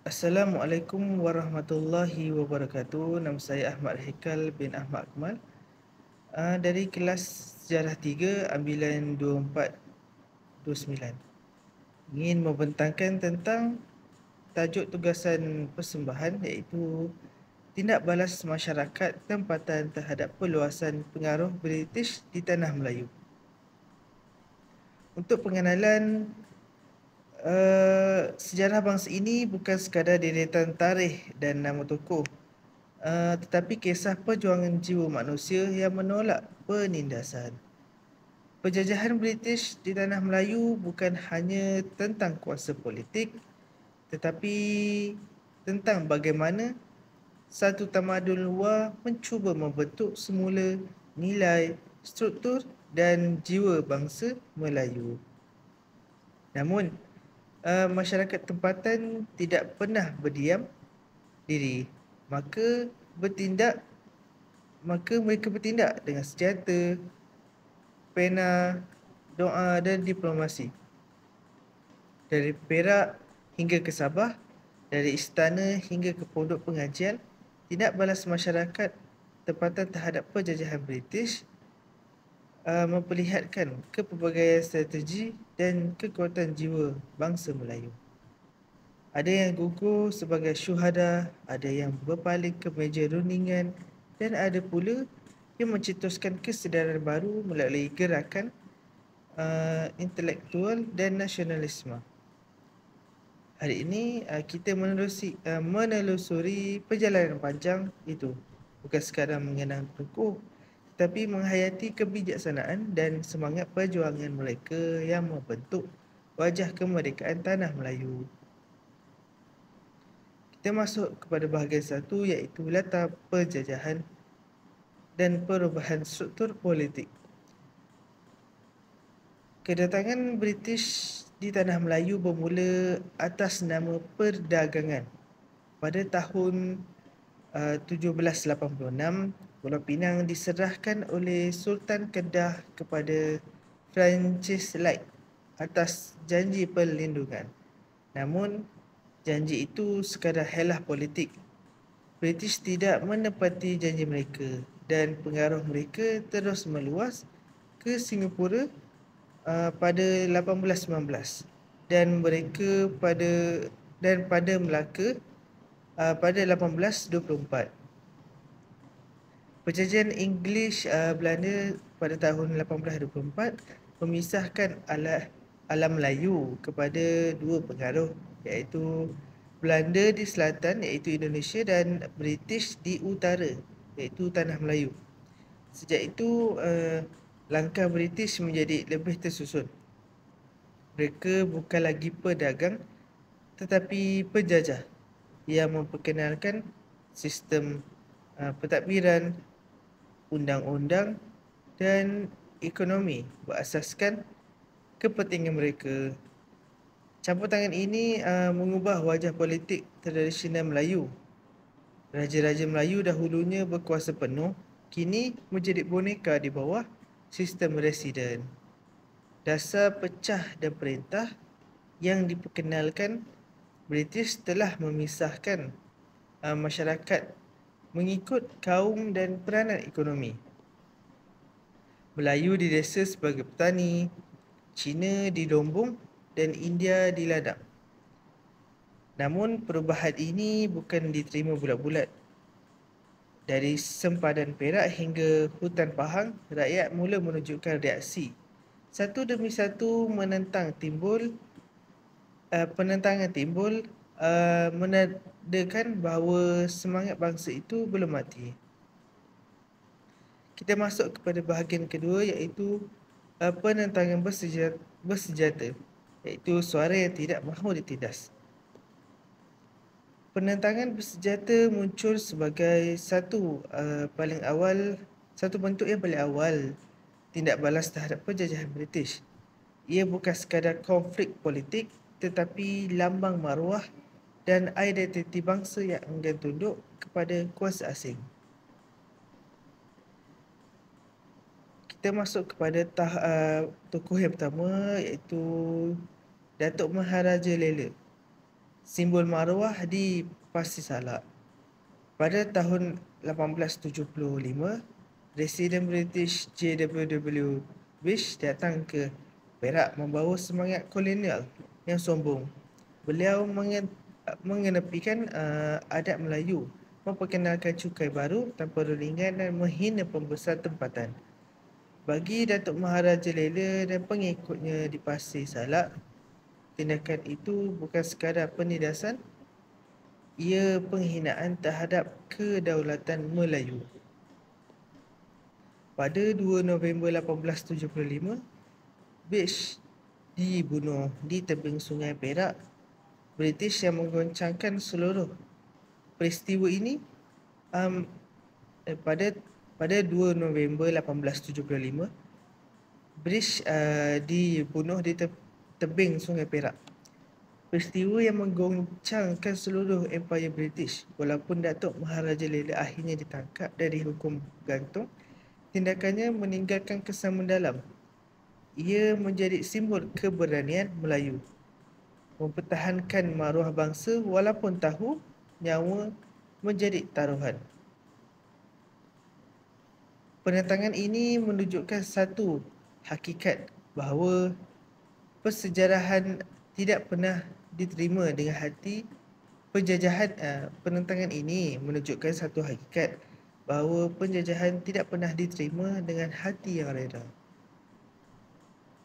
Assalamualaikum warahmatullahi wabarakatuh. Nama saya Ahmad Hikal bin Ahmad Akmal, dari kelas Sejarah 3 ambilan 2429. Ingin membentangkan tentang tajuk tugasan persembahan, iaitu tindak balas masyarakat tempatan terhadap perluasan pengaruh British di tanah Melayu. Untuk pengenalan, sejarah bangsa ini bukan sekadar deretan tarikh dan nama tokoh, tetapi kisah perjuangan jiwa manusia yang menolak penindasan. Penjajahan British di tanah Melayu bukan hanya tentang kuasa politik, tetapi tentang bagaimana satu tamadun luar mencuba membentuk semula nilai, struktur dan jiwa bangsa Melayu. Namun, masyarakat tempatan tidak pernah berdiam diri, maka mereka bertindak dengan senjata, pena, doa dan diplomasi. Dari Perak hingga ke Sabah, dari istana hingga ke pondok pengajian, tindak balas masyarakat tempatan terhadap penjajahan British memperlihatkan kepelbagaian strategi dan kekuatan jiwa bangsa Melayu. Ada yang gugur sebagai syuhada, ada yang berpaling ke meja rundingan, dan ada pula yang mencetuskan kesedaran baru melalui gerakan intelektual dan nasionalisme. Hari ini kita menelusuri perjalanan panjang itu, bukan sekadar mengenang tokoh, tetapi menghayati kebijaksanaan dan semangat perjuangan mereka yang membentuk wajah kemerdekaan tanah Melayu. Kita masuk kepada bahagian 1, iaitu latar penjajahan dan perubahan struktur politik. Kedatangan British di tanah Melayu bermula atas nama perdagangan. Pada tahun 1786, Pulau Pinang diserahkan oleh Sultan Kedah kepada Francis Light atas janji perlindungan. Namun, janji itu sekadar helah politik. British tidak menepati janji mereka dan pengaruh mereka terus meluas ke Singapura pada 1819 dan pada Melaka pada 1824. Penjajahan English Belanda pada tahun 1824 memisahkan alam Melayu kepada dua pengaruh, iaitu Belanda di selatan iaitu Indonesia dan British di utara iaitu tanah Melayu. Sejak itu langkah British menjadi lebih tersusun. Mereka bukan lagi pedagang tetapi penjajah yang memperkenalkan sistem pentadbiran, undang-undang dan ekonomi berasaskan kepentingan mereka. Campur tangan ini mengubah wajah politik tradisional Melayu. Raja-raja Melayu dahulunya berkuasa penuh, kini menjadi boneka di bawah sistem residen. Dasar pecah dan perintah yang diperkenalkan British telah memisahkan masyarakat mengikut kaum dan peranan ekonomi. Melayu didesa sebagai petani, Cina di Lombong dan India di ladang. Namun perubahan ini bukan diterima bulat-bulat. Dari sempadan Perak hingga hutan Pahang, rakyat mula menunjukkan reaksi. Satu demi satu penentangan timbul menandakan bahawa semangat bangsa itu belum mati. Kita masuk kepada bahagian kedua, iaitu penentangan bersenjata, iaitu suara yang tidak mahu ditindas. Penentangan bersenjata muncul sebagai satu bentuk yang paling awal tindak balas terhadap penjajahan British. Ia bukan sekadar konflik politik tetapi lambang maruah dan identiti bangsa yang enggan tunduk kepada kuasa asing. Kita masuk kepada tokoh yang pertama, iaitu Datuk Maharaja Lela. simbol maruah di Pasir Salak. Pada tahun 1875, Presiden British J.W.W. Bush datang ke Perak membawa semangat kolonial yang sombong. Beliau mengenepikan adat Melayu, memperkenalkan cukai baru tanpa rulingan dan menghina pembesar tempatan. Bagi Datuk Maharaja Lela dan pengikutnya di Pasir Salak, tindakan itu bukan sekadar penindasan, ia penghinaan terhadap kedaulatan Melayu. Pada 2 November 1875, Bush dibunuh di tebing Sungai Perak. British yang menggoncangkan seluruh peristiwa ini pada 2 November 1875, British dibunuh di tebing Sungai Perak. Peristiwa yang menggoncangkan seluruh Empire British. Walaupun Datuk Maharaja Lela akhirnya ditangkap dan dihukum gantung, tindakannya meninggalkan kesan mendalam. Ia menjadi simbol keberanian Melayu, mempertahankan maruah bangsa walaupun tahu nyawa menjadi taruhan. Penentangan ini menunjukkan satu hakikat bahawa persejarahan tidak pernah diterima dengan hati. Penentangan ini menunjukkan satu hakikat bahawa penjajahan tidak pernah diterima dengan hati yang reda.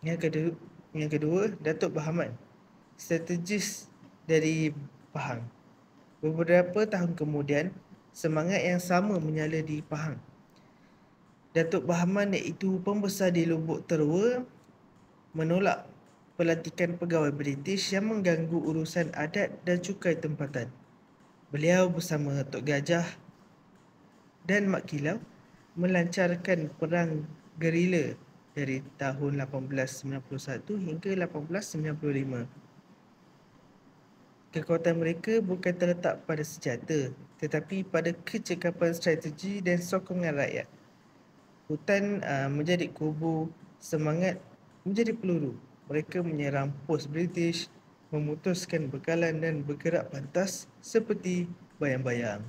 Yang kedua, Datuk Berhad, strategis dari Pahang. Beberapa tahun kemudian, semangat yang sama menyala di Pahang. Datuk Berhad, iaitu pembesar di Lubuk Terua, menolak pelantikan pegawai British yang mengganggu urusan adat dan cukai tempatan. Beliau bersama Tok Gajah dan Mak Kilau melancarkan perang gerila dari tahun 1891 hingga 1895. Kekuatan mereka bukan terletak pada senjata, tetapi pada kecekapan strategi dan sokongan rakyat. Hutan menjadi kubu, semangat menjadi peluru. Mereka menyerang pos British, memutuskan bekalan dan bergerak pantas seperti bayang-bayang.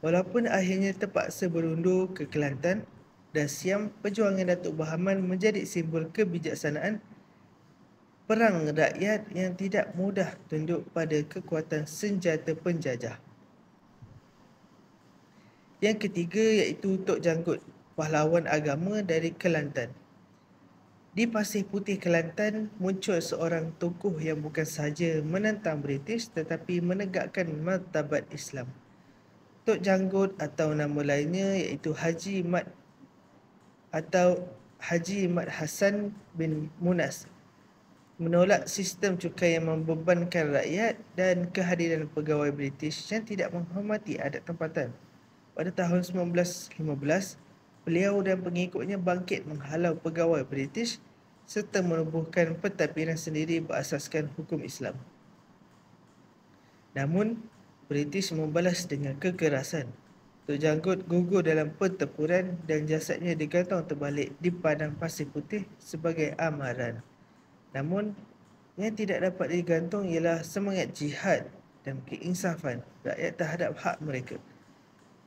Walaupun akhirnya terpaksa berundur ke Kelantan dan Siam, perjuangan Datuk Berhad menjadi simbol kebijaksanaan perang rakyat yang tidak mudah tunduk pada kekuatan senjata penjajah. Yang ketiga iaitu Tok Janggut, pahlawan agama dari Kelantan. Di Pasir Putih, Kelantan, muncul seorang tokoh yang bukan sahaja menentang British tetapi menegakkan martabat Islam. Tok Janggut atau nama lainnya iaitu Haji Mat Hassan bin Munas menolak sistem cukai yang membebankan rakyat dan kehadiran pegawai British yang tidak menghormati adat tempatan. Pada tahun 1915, beliau dan pengikutnya bangkit menghalau pegawai British serta menubuhkan pentadbiran sendiri berasaskan hukum Islam. Namun, British membalas dengan kekerasan. Tok Janggut gugur dalam pertempuran dan jasadnya digantung terbalik di padang Pasir Putih sebagai amaran. Namun, yang tidak dapat digantung ialah semangat jihad dan keinsafan rakyat terhadap hak mereka.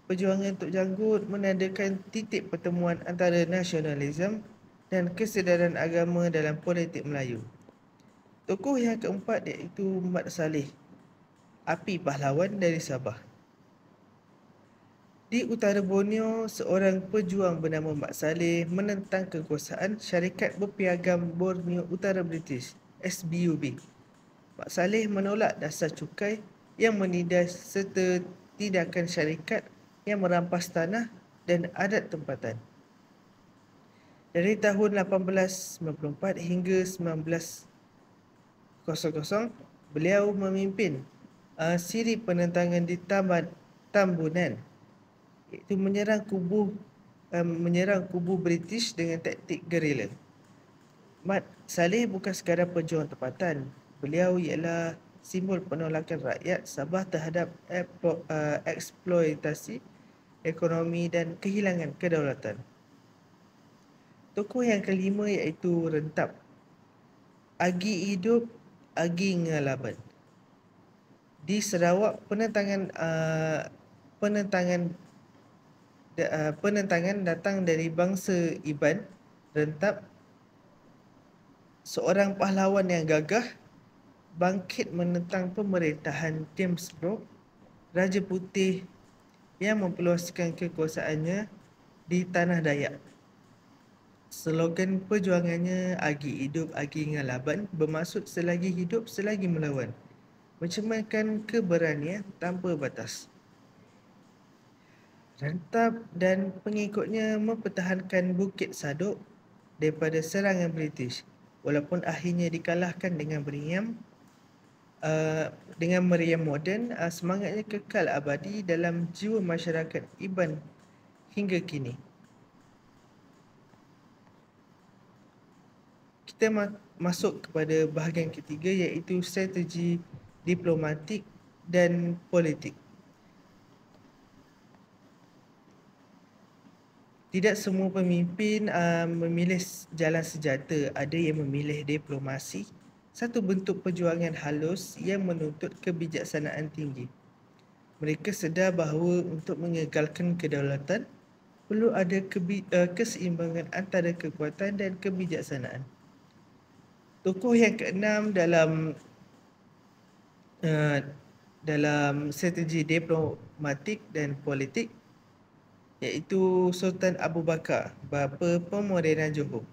Perjuangan Tok Janggut menandakan titik pertemuan antara nasionalisme dan kesedaran agama dalam politik Melayu. Tokoh yang keempat iaitu Mat Salleh, api pahlawan dari Sabah. Di utara Borneo, seorang pejuang bernama Mat Salleh menentang kekuasaan Syarikat Berpiagam Borneo Utara British, SBUB. Mat Salleh menolak dasar cukai yang menindas serta tindakan syarikat yang merampas tanah dan adat tempatan. Dari tahun 1894 hingga 1900, beliau memimpin siri penentangan di Tambunan, iaitu menyerang kubu British dengan taktik gerila. Mat Salleh bukan sekadar pejuang tempatan. Beliau ialah simbol penolakan rakyat Sabah terhadap eksploitasi ekonomi dan kehilangan kedaulatan. Tokoh yang kelima iaitu Rentap, Agi Hidup Agi Ngalaban. Di Sarawak, penentangan datang dari bangsa Iban rentap, seorang pahlawan yang gagah bangkit menentang pemerintahan James Brooke, Raja Putih yang memperluaskan kekuasaannya di Tanah Dayak. Slogan perjuangannya Agi Hidup Agi Ngalaban bermaksud selagi hidup selagi melawan, mencerminkan keberanian tanpa batas. Rentap dan pengikutnya mempertahankan Bukit Sadok daripada serangan British, walaupun akhirnya dikalahkan dengan meriam moden. Semangatnya kekal abadi dalam jiwa masyarakat Iban hingga kini. Kita masuk kepada bahagian ketiga, iaitu strategi diplomatik dan politik. Tidak semua pemimpin memilih jalan senjata, ada yang memilih diplomasi, satu bentuk perjuangan halus yang menuntut kebijaksanaan tinggi. Mereka sedar bahawa untuk mengekalkan kedaulatan, perlu ada keseimbangan antara kekuatan dan kebijaksanaan. Tokoh yang keenam dalam strategi diplomatik dan politik, iaitu Sultan Abu Bakar, bapa pemodenan Johor.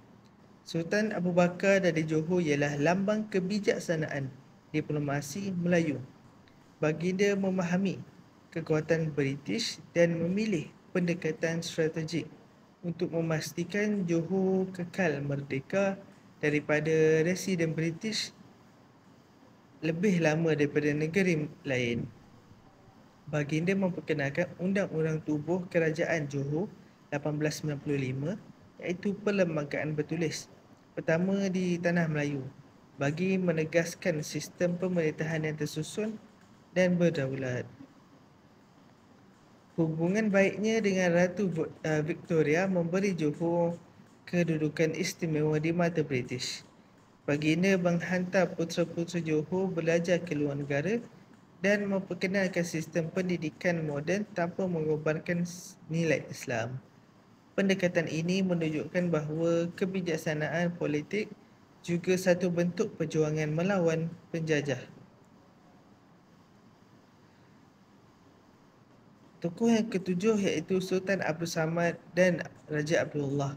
Sultan Abu Bakar dari Johor ialah lambang kebijaksanaan diplomasi Melayu. Baginda memahami kekuatan British dan memilih pendekatan strategik untuk memastikan Johor kekal merdeka daripada residen British lebih lama daripada negeri lain. Baginda memperkenalkan Undang-Undang Tubuh Kerajaan Johor 1895, iaitu perlembagaan bertulis pertama di Tanah Melayu, bagi menegaskan sistem pemerintahan yang tersusun dan berdaulat. Hubungan baiknya dengan Ratu Victoria memberi Johor kedudukan istimewa di mata British. Baginda menghantar putera-putera Johor belajar ke luar negara dan memperkenalkan sistem pendidikan moden tanpa mengorbankan nilai Islam. Pendekatan ini menunjukkan bahawa kebijaksanaan politik juga satu bentuk perjuangan melawan penjajah. Tokoh yang ketujuh iaitu Sultan Abdul Samad dan Raja Abdullah.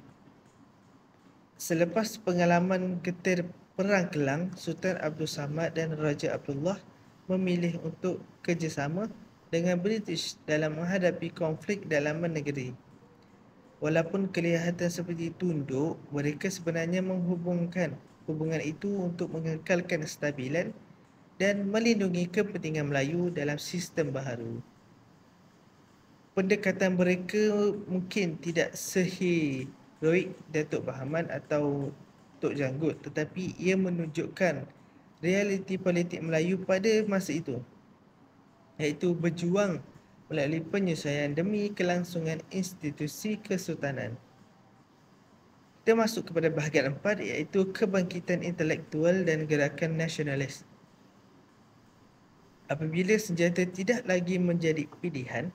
Selepas pengalaman getir Perang Kelang, Sultan Abdul Samad dan Raja Abdullah memilih untuk kerjasama dengan British dalam menghadapi konflik dalaman negeri. Walaupun kelihatan seperti tunduk, mereka sebenarnya menghubungkan hubungan itu untuk mengekalkan kestabilan dan melindungi kepentingan Melayu dalam sistem baharu. Pendekatan mereka mungkin tidak seheroik Datuk Bahaman atau Tok Janggut, tetapi ia menunjukkan realiti politik Melayu pada masa itu, iaitu berjuang melalui penyesuaian demi kelangsungan institusi kesultanan. Kita masuk kepada bahagian 4, iaitu kebangkitan intelektual dan gerakan nasionalis. Apabila senjata tidak lagi menjadi pilihan,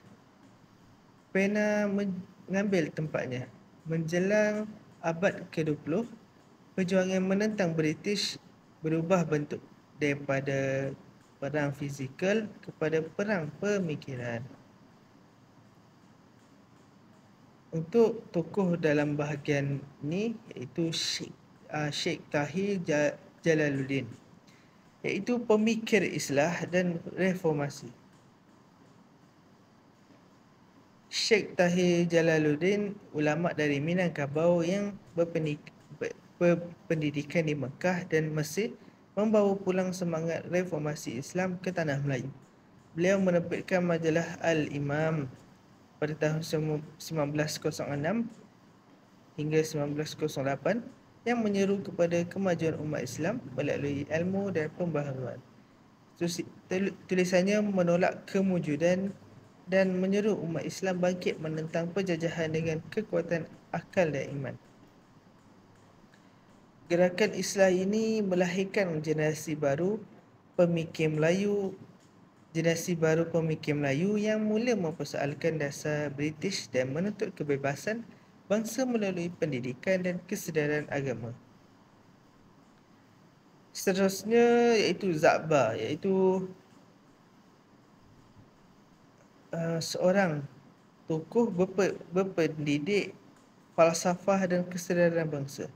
pena mengambil tempatnya. Menjelang abad ke-20, perjuangan menentang British berubah bentuk daripada perang fizikal kepada perang pemikiran. Untuk tokoh dalam bahagian ini iaitu Sheikh Tahir Jalaluddin, iaitu pemikir Islah dan reformasi. Sheikh Tahir Jalaluddin, ulama dari Minangkabau yang berpendidikan di Mekah dan Mesir, membawa pulang semangat reformasi Islam ke tanah Melayu. Beliau menerbitkan majalah Al-Imam pada tahun 1906 hingga 1908 yang menyeru kepada kemajuan umat Islam melalui ilmu dan pembaharuan. Tulisannya menolak kewujudan dan menyeru umat Islam bangkit menentang penjajahan dengan kekuatan akal dan iman. Gerakan Islah ini melahirkan generasi baru pemikir Melayu yang mula mempersoalkan dasar British dan menuntut kebebasan bangsa melalui pendidikan dan kesedaran agama. Seterusnya iaitu Zakbar, iaitu seorang tokoh berpendidik, falsafah dan kesedaran bangsa.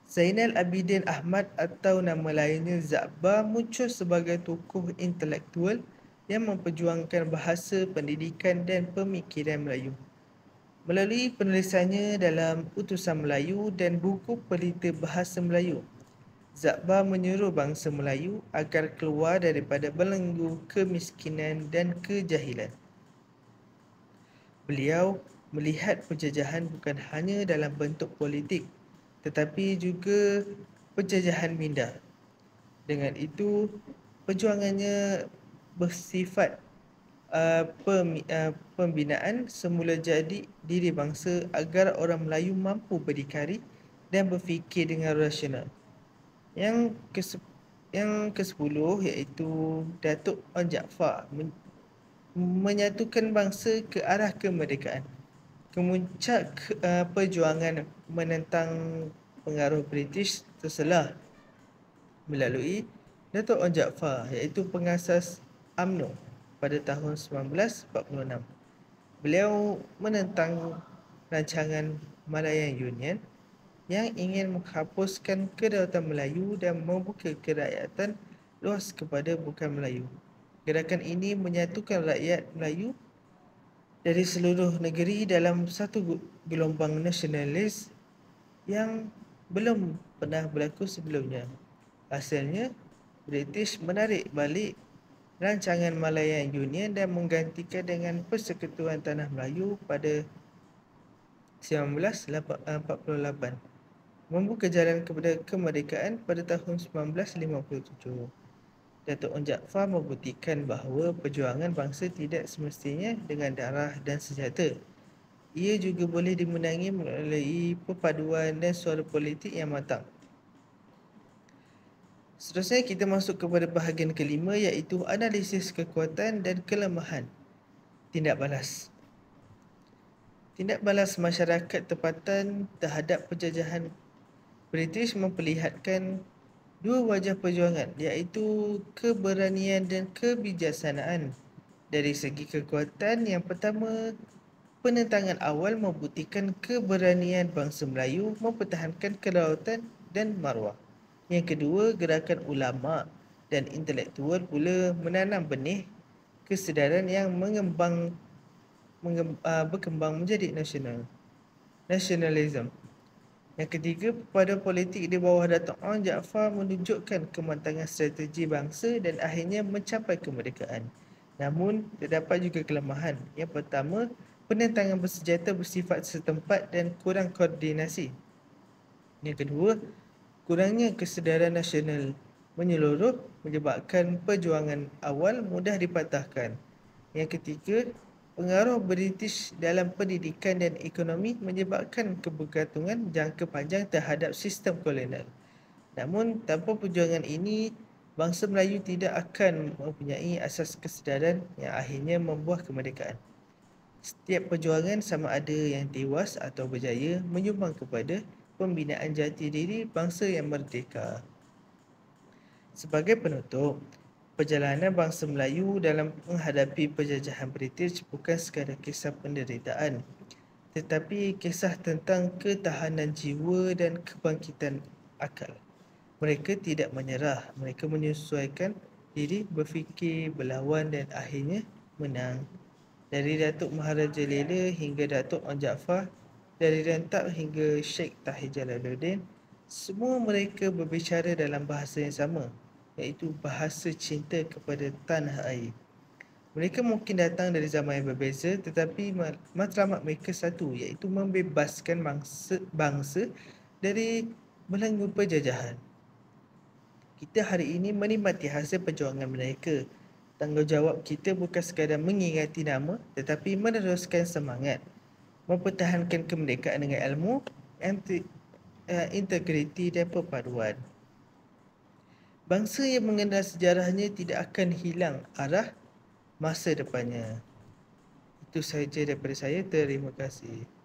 Zainal Abidin Ahmad atau nama lainnya Zakbar muncul sebagai tokoh intelektual yang memperjuangkan bahasa, pendidikan dan pemikiran Melayu. Melalui penulisannya dalam Utusan Melayu dan buku Pelita Bahasa Melayu, Zakbar menyuruh bangsa Melayu agar keluar daripada belenggu kemiskinan dan kejahilan. Beliau melihat penjajahan bukan hanya dalam bentuk politik tetapi juga penjajahan minda. Dengan itu, perjuangannya bersifat pembinaan semula jadi diri bangsa agar orang Melayu mampu berdikari dan berfikir dengan rasional. Yang ke-10 iaitu Datuk Onn Jaafar menyatukan bangsa ke arah kemerdekaan. Kemuncak perjuangan menentang pengaruh British terselah melalui Datuk Onn Jaafar iaitu pengasas UMNO pada tahun 1946. Beliau menentang rancangan Malayan Union yang ingin menghapuskan kedaulatan Melayu dan membuka kerakyatan luas kepada bukan Melayu. Gerakan ini menyatukan rakyat Melayu dari seluruh negeri dalam satu gelombang nasionalis yang belum pernah berlaku sebelumnya. Hasilnya, British menarik balik rancangan Malayan Union dan menggantikan dengan Persekutuan Tanah Melayu pada 1948, membuka jalan kepada kemerdekaan pada tahun 1957. Datuk Onn Jaafar membuktikan bahawa perjuangan bangsa tidak semestinya dengan darah dan senjata. Ia juga boleh dimenangi melalui perpaduan dan suara politik yang matang. Seterusnya kita masuk kepada bahagian kelima iaitu analisis kekuatan dan kelemahan tindak balas. Tindak balas masyarakat tempatan terhadap penjajahan British memperlihatkan dua wajah perjuangan iaitu keberanian dan kebijaksanaan. Dari segi kekuatan, yang pertama, penentangan awal membuktikan keberanian bangsa Melayu mempertahankan kedaulatan dan maruah. Yang kedua, gerakan ulama dan intelektual pula menanam benih kesedaran yang berkembang menjadi nasionalisme. Yang ketiga, pada politik di bawah Datuk Onn Jaafar menunjukkan kematangan strategi bangsa dan akhirnya mencapai kemerdekaan. Namun, terdapat juga kelemahan. Yang pertama, penentangan bersenjata bersifat setempat dan kurang koordinasi. Yang kedua, kurangnya kesedaran nasional menyeluruh menyebabkan perjuangan awal mudah dipatahkan. Yang ketiga, pengaruh British dalam pendidikan dan ekonomi menyebabkan kebergantungan jangka panjang terhadap sistem kolonial. Namun, tanpa perjuangan ini, bangsa Melayu tidak akan mempunyai asas kesedaran yang akhirnya membuah kemerdekaan. Setiap perjuangan, sama ada yang tewas atau berjaya, menyumbang kepada pembinaan jati diri bangsa yang merdeka. Sebagai penutup, perjalanan bangsa Melayu dalam menghadapi penjajahan British bukan sekadar kisah penderitaan, tetapi kisah tentang ketahanan jiwa dan kebangkitan akal. Mereka tidak menyerah, mereka menyesuaikan diri, berfikir, berlawan dan akhirnya menang. Dari Datuk Maharaja Lela hingga Datuk Onn Jaafar, dari Rentak hingga Sheikh Tahir Jalaluddin, semua mereka berbicara dalam bahasa yang sama, iaitu bahasa cinta kepada tanah air. Mereka mungkin datang dari zaman yang berbeza, tetapi matlamat mereka satu, iaitu membebaskan bangsa dari belenggu penjajahan. Kita hari ini menikmati hasil perjuangan mereka. Tanggungjawab kita bukan sekadar mengingati nama, tetapi meneruskan semangat, mempertahankan kemerdekaan dengan ilmu integriti dan perpaduan. Bangsa yang mengenal sejarahnya tidak akan hilang arah masa depannya. Itu sahaja daripada saya. Terima kasih.